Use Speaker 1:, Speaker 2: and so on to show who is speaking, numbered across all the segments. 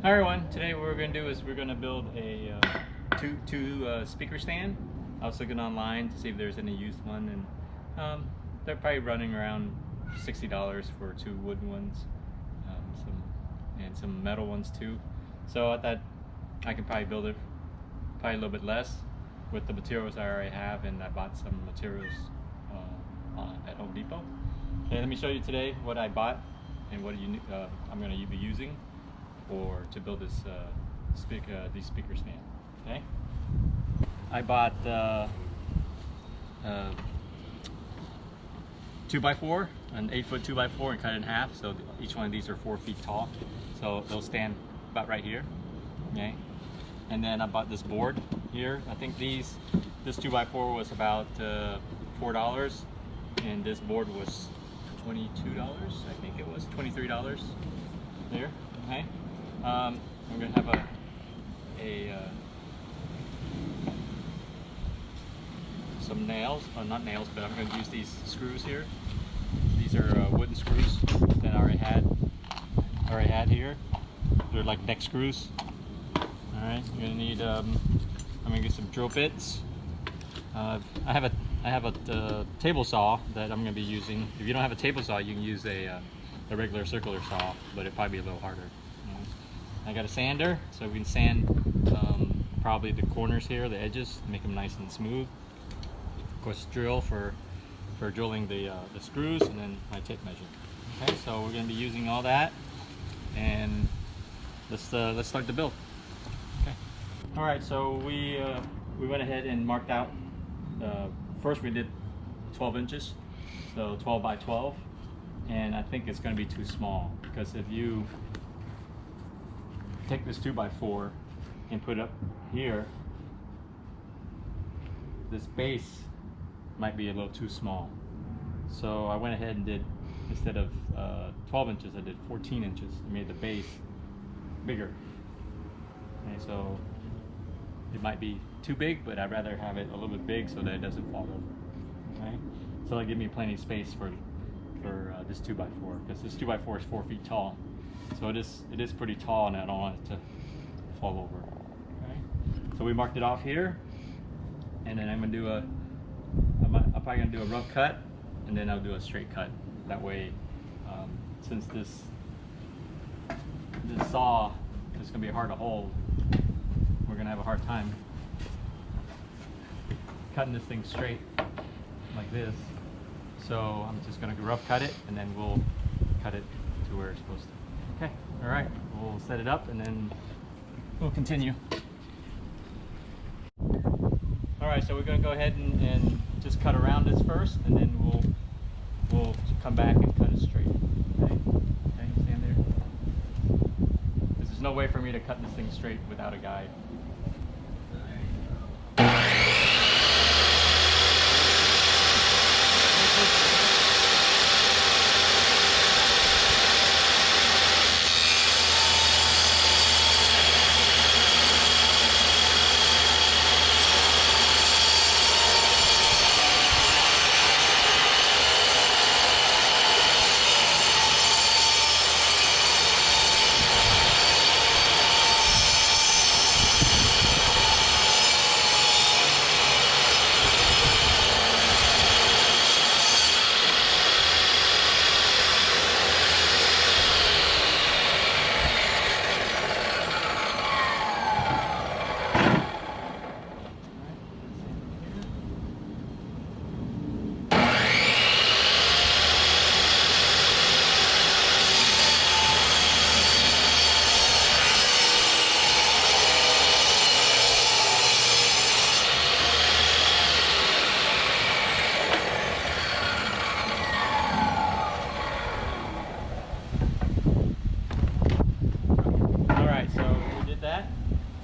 Speaker 1: Hi everyone, today what we're going to do is we're going to build a two speaker stand. I was looking online to see if there's any used one, and they're probably running around $60 for two wooden ones, some metal ones too. So I thought I could probably build it probably a little bit less with the materials I already have, and I bought some materials at Home Depot. Okay, let me show you today what I bought and what I'm going to be using to build this these speaker stand. Okay, I bought 2x4, an 8-foot 2x4, and cut it in half. So each one of these are 4 feet tall. So they'll stand about right here. Okay, and then I bought this board here. I think this 2x4 was about $4, and this board was $22. I think it was $23 there. Okay. We're going to have some nails, not nails, but I'm going to use these screws here. These are wooden screws that I already had here. They're like neck screws. All right, you're going to need. I'm going to get some drill bits. I have a table saw that I'm going to be using. If you don't have a table saw, you can use a regular circular saw, but it'd probably be a little harder. I got a sander, so we can sand probably the corners here, the edges, make them nice and smooth. Of course, drill for drilling the screws, and then my tape measure. Okay, so we're going to be using all that, and let's start the build. Okay. All right, so we went ahead and marked out. First, we did 12 inches, so 12 by 12, and I think it's going to be too small, because if you take this 2x4 and put it up here, this base might be a little too small. So I went ahead and did, instead of 12 inches, I did 14 inches. I made the base bigger. Okay, so it might be too big, but I'd rather have it a little bit big so that it doesn't fall over. Okay, so that'll give me plenty of space for this 2x4, because this 2x4 is 4 feet tall. So it is pretty tall, and I don't want it to fall over. Okay, so we marked it off here, and then I'm probably gonna do a rough cut, and then I'll do a straight cut. That way, since this saw is gonna be hard to hold, we're gonna have a hard time cutting this thing straight like this. So I'm just gonna rough cut it, and then we'll cut it to where it's supposed to. Okay, all right, we'll set it up and then we'll continue. All right, so we're going to go ahead and just cut around this first, and then we'll come back and cut it straight. Okay, stand there. Because there's no way for me to cut this thing straight without a guide.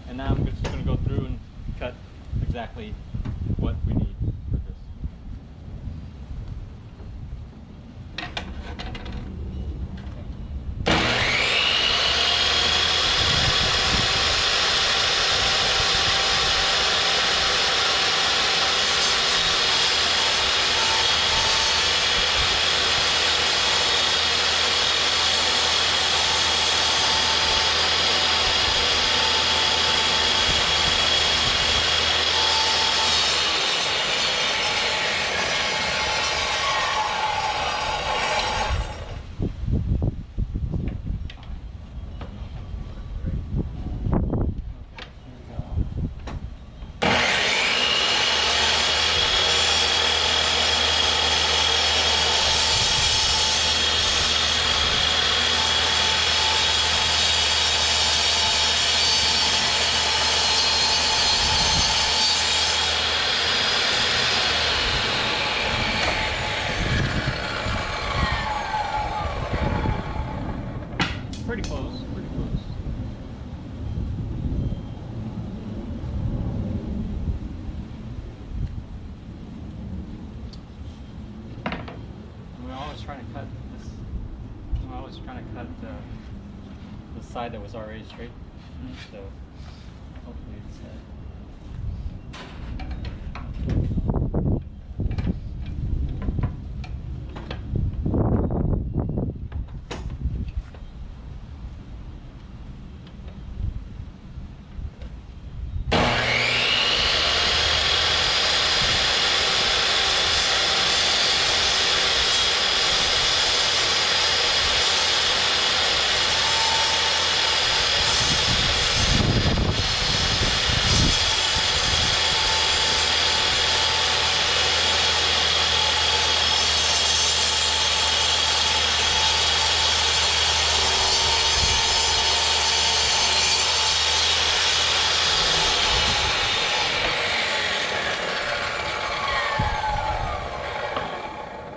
Speaker 1: And now I'm just going to go through and cut exactly what we need for this. side that was already straight. So hopefully it's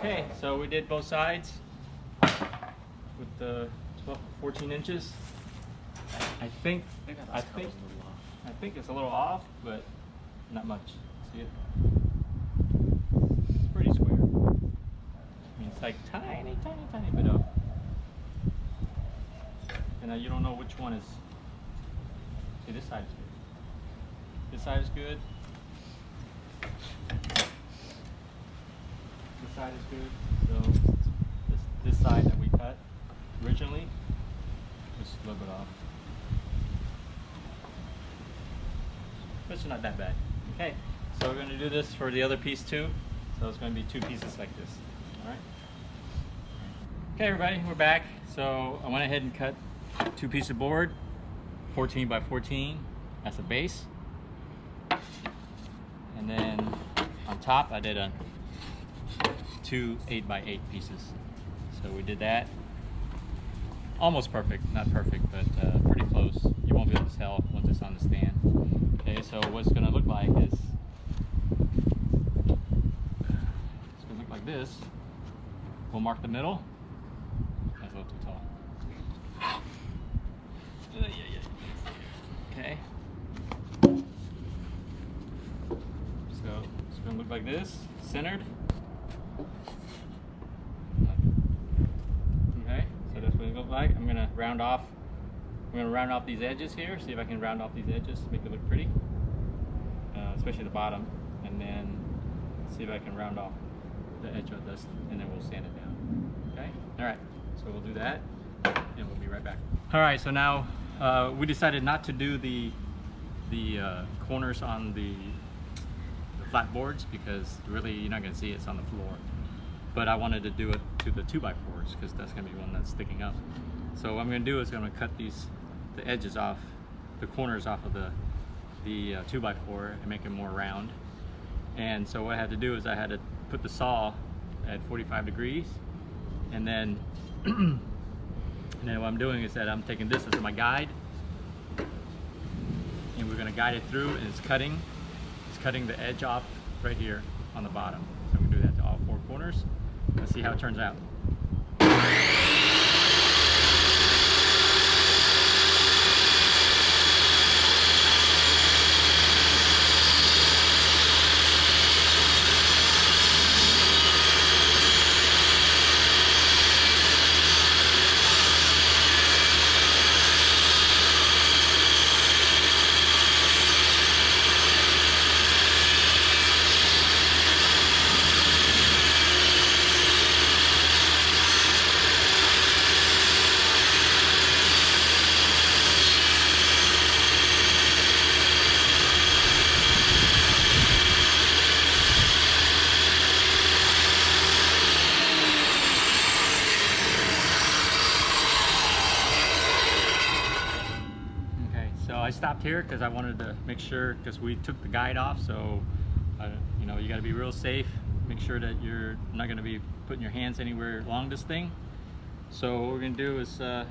Speaker 1: okay, so we did both sides with the 14 inches. I think it's a little off, but not much. See it? It's pretty square. I mean, it's like tiny bit up. And now you don't know which one is. See, this side is good. This side is good. This side is good. So this side that we cut originally, just a little bit off. But it's not that bad. Okay, so we're going to do this for the other piece too. So it's going to be two pieces like this. All right. Okay, everybody, we're back. So I went ahead and cut two pieces of board, 14 by 14 as a base, and then on top I did two 8 by 8 pieces. So we did that. Almost perfect, not perfect, but pretty close. You won't be able to tell once it's on the stand. Okay, so what's going to look like is, it's going to look like this. We'll mark the middle. That's a little too tall. Okay. So it's going to look like this, centered. Okay, so that's what it looks like. I'm going to round off. I'm going to round off these edges here. See if I can round off these edges, make it look pretty, especially the bottom, and then see if I can round off the edge of this, and then we'll sand it down. Okay. All right. So we'll do that, and we'll be right back. All right. So now we decided not to do the corners on the flat boards because really you're not going to see it's on the floor. But I wanted to do it to the 2x4s because that's going to be one that's sticking up. So what I'm going to do is I'm going to cut the edges off, the corners off of the 2x4 and make it more round. And so what I had to do is I had to put the saw at 45 degrees, and then what I'm doing is that I'm taking this as my guide, and we're going to guide it through, and it's cutting the edge off right here on the bottom. So I'm going to do that to all four corners. Let's see how it turns out. I stopped here because I wanted to make sure, because we took the guide off, so you know, you got to be real safe. Make sure that you're not going to be putting your hands anywhere along this thing. So what we're going to do is, I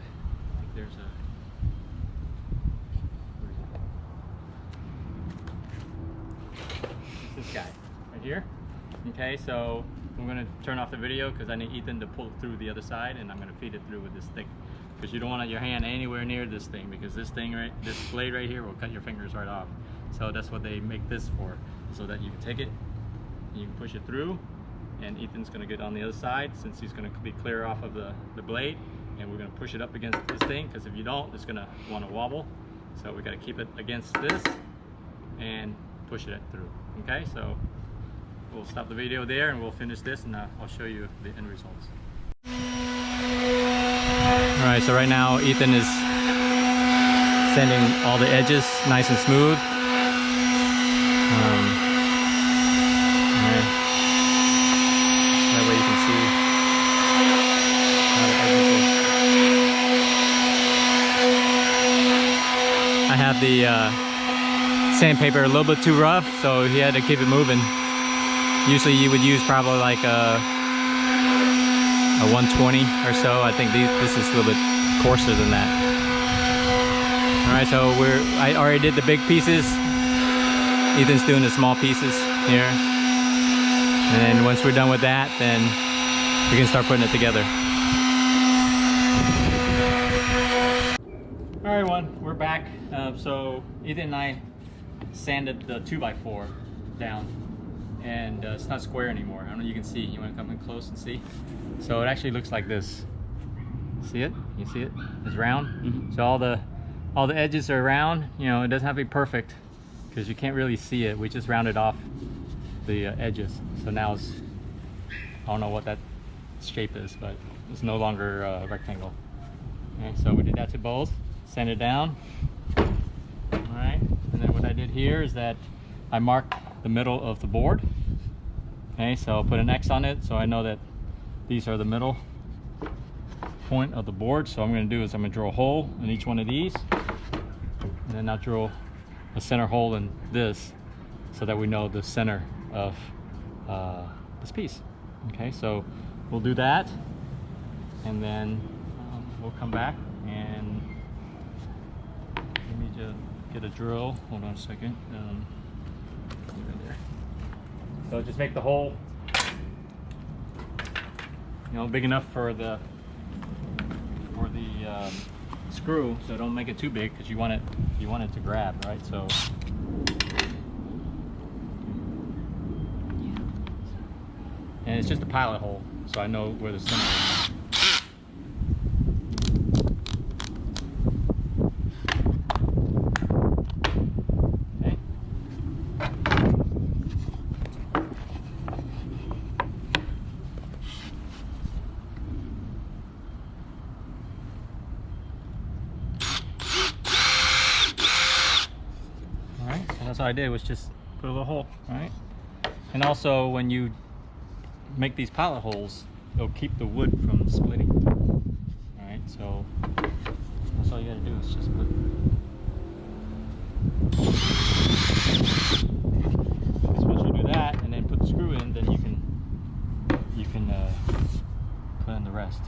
Speaker 1: think there's this guy right here. Okay, so I'm going to turn off the video because I need Ethan to pull through the other side, and I'm going to feed it through with this stick. Because you don't want your hand anywhere near this thing, because this blade right here will cut your fingers right off. So that's what they make this for, so that you can take it, you can push it through, and Ethan's going to get on the other side since he's going to be clear off of the blade, and we're going to push it up against this thing, because if you don't, it's going to want to wobble. So we got to keep it against this and push it through. Okay, so we'll stop the video there and we'll finish this, and I'll show you the end results. Alright, so right now Ethan is sanding all the edges nice and smooth. That way you can see how the edges are. I have the sandpaper a little bit too rough, so he had to keep it moving. Usually you would use probably like a 120 or so. I think this is a little bit coarser than that. Alright, so I already did the big pieces. Ethan's doing the small pieces here. And then once we're done with that, then we can start putting it together. Alright everyone, we're back. So Ethan and I sanded the 2x4 down, and it's not square anymore. I don't know if you can see. You want to come in close and see? So it actually looks like this. See it? You see it? It's round. Mm-hmm. So all the edges are round. You know, it doesn't have to be perfect because you can't really see it. We just rounded off the edges. So now it's, I don't know what that shape is, but it's no longer a rectangle. Okay, so we did that to both. Sand it down. All right, and then what I did here is that I marked the middle of the board. Okay, so I'll put an X on it so I know that these are the middle point of the board. So what I'm going to do is I'm going to drill a hole in each one of these, and then I'll drill a center hole in this so that we know the center of this piece. Okay, so we'll do that, and then we'll come back and let me just get a drill. Hold on a second. Right there. So just make the hole, you know, big enough for the screw. So don't make it too big because you want it to grab, right? So and it's just a pilot hole, so I know where the center is. That's all I did, was just put a little hole, right? And also when you make these pilot holes, it'll keep the wood from splitting. All right, so that's all you gotta do is just put. So once you do that and then put the screw in, then you can put in the rest.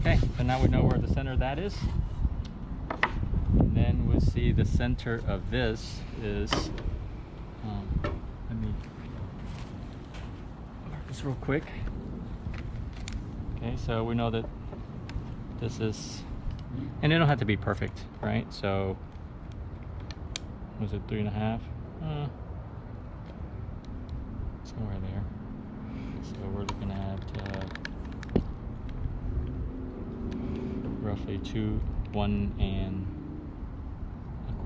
Speaker 1: Okay, so now we know where the center of that is. And then we'll see the center of this is, let me mark this real quick. Okay, so we know that this is, and it don't have to be perfect, right? So, was it 3.5? Somewhere there. So we're looking at roughly 1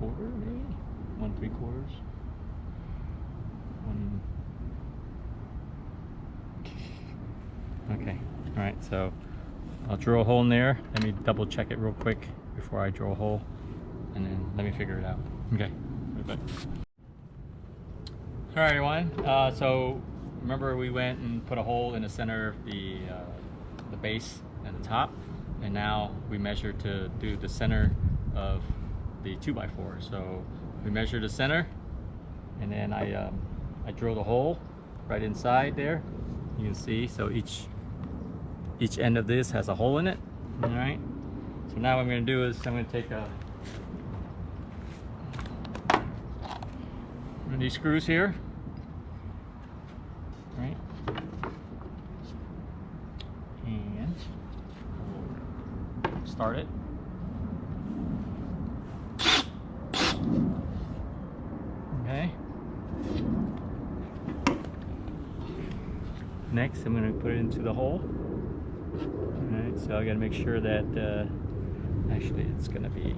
Speaker 1: 1/4, maybe 1 3/4. Okay, all right. So I'll drill a hole in there. Let me double check it real quick before I drill a hole, and then let me figure it out. Okay, right back. All right, everyone. So remember we went and put a hole in the center of the base and the top, and now we measure to do the center of the 2x4. So we measure the center, and then I drill the hole right inside there. You can see, so each end of this has a hole in it. All right. So now what I'm going to do is I'm going to take one of these screws here. Right, and start it. Next, I'm going to put it into the hole. Alright, so I got to make sure that, actually it's going to be,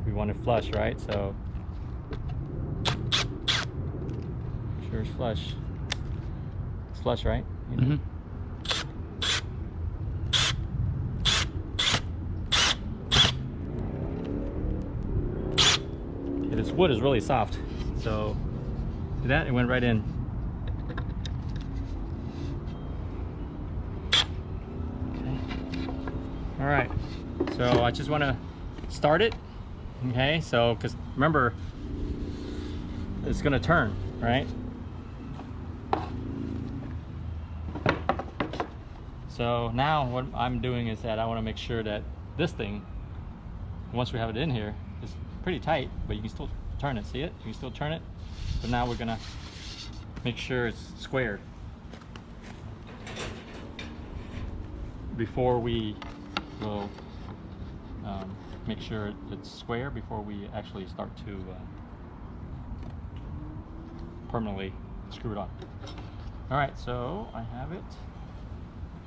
Speaker 1: we want it flush, right? So, make sure it's flush. It's flush, right? You know?
Speaker 2: Mm-hmm.
Speaker 1: Okay, this wood is really soft, so do that, it went right in. All right, so I just want to start it, okay? So, because remember, it's going to turn, right? So now what I'm doing is that I want to make sure that this thing, once we have it in here, is pretty tight, but you can still turn it, see it? You can still turn it, but now we're going to make sure it's squared before we will make sure it's square before we actually start to permanently screw it on. All right, so I have it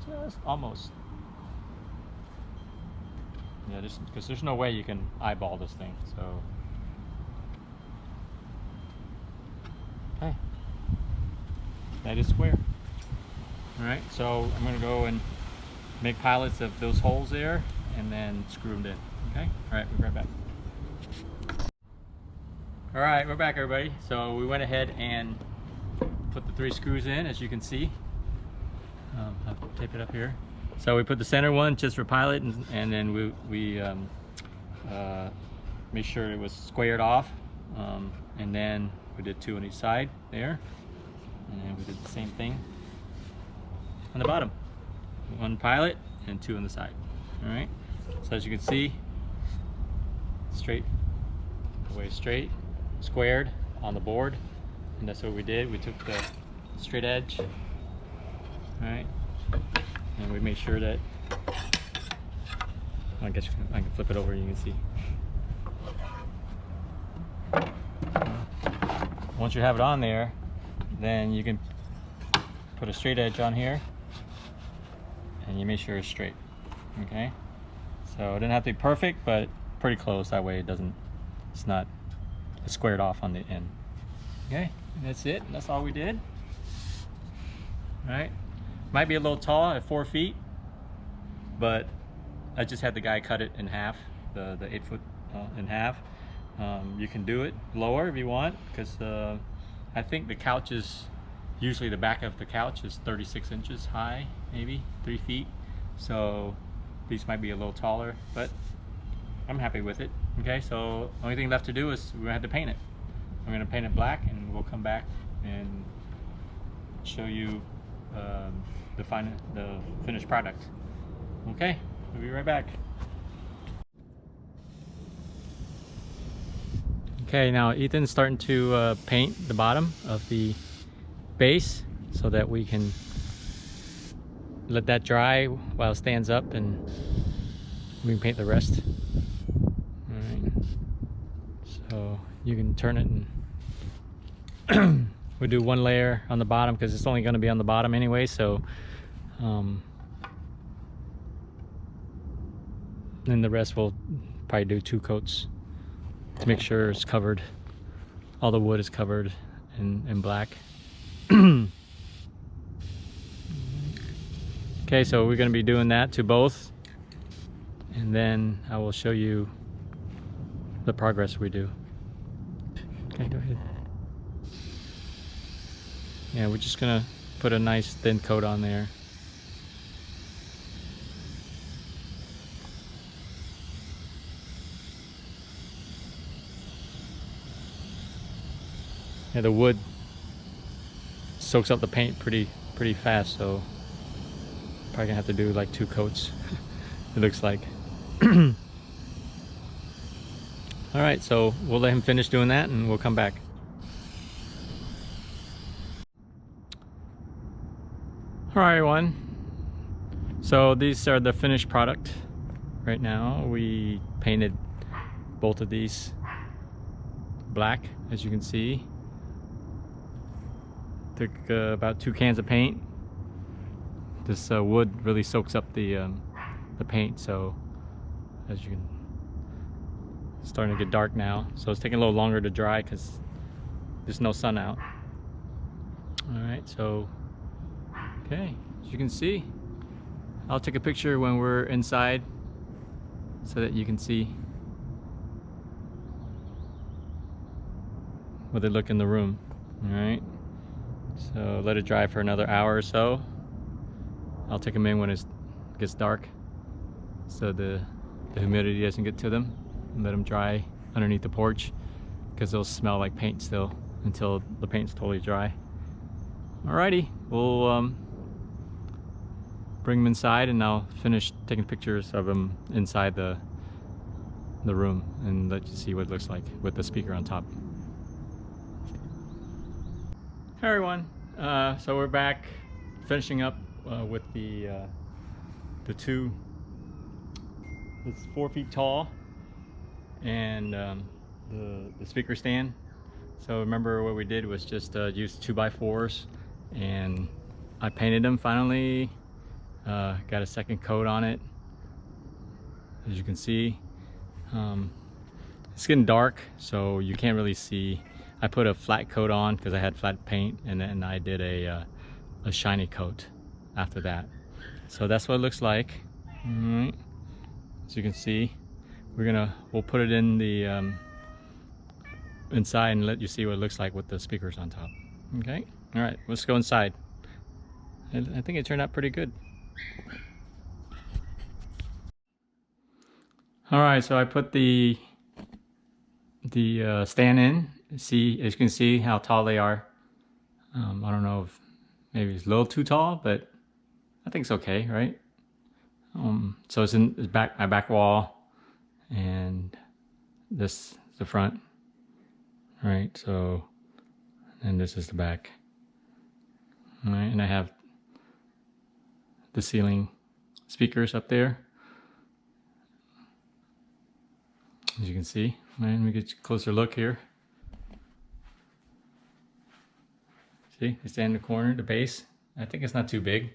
Speaker 1: just almost. Yeah, just because there's no way you can eyeball this thing. So, okay, that is square. All right, so I'm going to go and make pilots of those holes there and then screw them in. Okay, all right, we'll be right back. All right, we're back, everybody. So we went ahead and put the 3 screws in, as you can see. I'll tape it up here. So we put the center one just for pilot, and then we made sure it was squared off, and then we did 2 on each side there, and then we did the same thing on the bottom. 1 pilot and 2 on the side. All right, so as you can see, straight away, straight, squared on the board, and that's what we did. We took the straight edge, all right, and we made sure that, I guess I can flip it over, you can see. Once you have it on there, then you can put a straight edge on here, and you make sure it's straight. Okay, so it didn't have to be perfect, but pretty close. That way it's squared off on the end. Okay, and that's it. That's all we did. All right, might be a little tall at 4 feet, but I just had the guy cut it in half, the 8 foot in half. You can do it lower if you want, because I think the couch is, usually the back of the couch is 36 inches high, maybe 3 feet. So these might be a little taller, but I'm happy with it. Okay, so only thing left to do is we're gonna have to paint it. I'm gonna paint it black, and we'll come back and show you the finished product. Okay, we'll be right back. Okay, now Ethan's starting to paint the bottom of the base so that we can let that dry while it stands up, and we can paint the rest. Alright, so you can turn it, and we'll do 1 layer on the bottom because it's only going to be on the bottom anyway, so then the rest we'll probably do 2 coats to make sure it's covered, all the wood is covered in black. Okay, so we're going to be doing that to both, and then I will show you the progress we do. Okay, go ahead. Yeah, we're just going to put a nice thin coat on there. Yeah, the wood soaks up the paint pretty fast, so probably gonna have to do like 2 coats. It looks like. All right, so we'll let him finish doing that, and we'll come back. All right, everyone. So these are the finished product. Right now, we painted both of these black, as you can see. Took about 2 cans of paint. This wood really soaks up the paint, so as you can, it's starting to get dark now, so it's taking a little longer to dry because there's no sun out. Alright, so okay, as you can see, I'll take a picture when we're inside so that you can see what they look in the room. Alright, so let it dry for another hour or so. I'll take them in when it gets dark so the humidity doesn't get to them, and let them dry underneath the porch because they'll smell like paint still until the paint's totally dry. Alrighty, we'll bring them inside and I'll finish taking pictures of them inside the room and let you see what it looks like with the speaker on top. Hey everyone, so we're back finishing up with the two. It's 4 feet tall and the speaker stand. So remember what we did was just use 2x4s and I painted them finally. Got a second coat on it, as you can see. It's getting dark, so you can't really see. I put a flat coat on because I had flat paint, and then I did a shiny coat after that. So that's what it looks like. Alright, as you can see, we'll put it in the inside and let you see what it looks like with the speakers on top. Okay, all right, let's go inside. I think it turned out pretty good. All right, so I put the stand in. See, as you can see how tall they are. I don't know if maybe it's a little too tall, but I think it's okay, right? So it's in my back wall, and this is the front. All right, so, and this is the back. All right, and I have the ceiling speakers up there, as you can see. All right, let me get a closer look here. See, they stand in the corner, the base. I think it's not too big.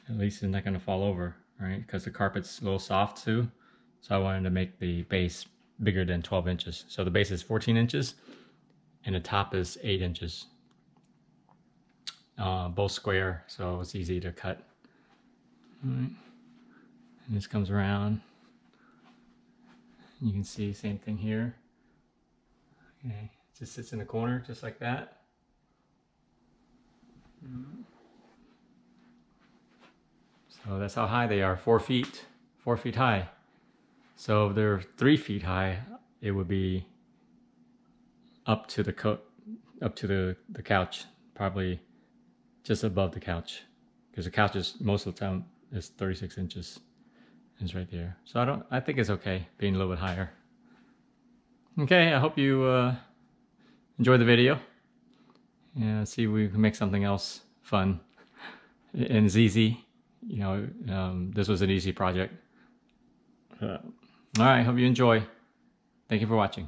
Speaker 1: At least it's not gonna fall over, right? Because the carpet's a little soft too. So I wanted to make the base bigger than 12 inches. So the base is 14 inches and the top is 8 inches. Both square, so it's easy to cut. All right. And this comes around. You can see same thing here. Okay, it just sits in the corner just like that. So that's how high they are, 4 feet high. So if they're 3 feet high, it would be up to the couch, probably just above the couch, because the couch is most of the time is 36 inches. It's right there. So I think it's okay being a little bit higher. Okay, I hope you enjoy the video. Yeah, see if we can make something else fun. And it's easy. You know, this was an easy project. All right, hope you enjoy. Thank you for watching.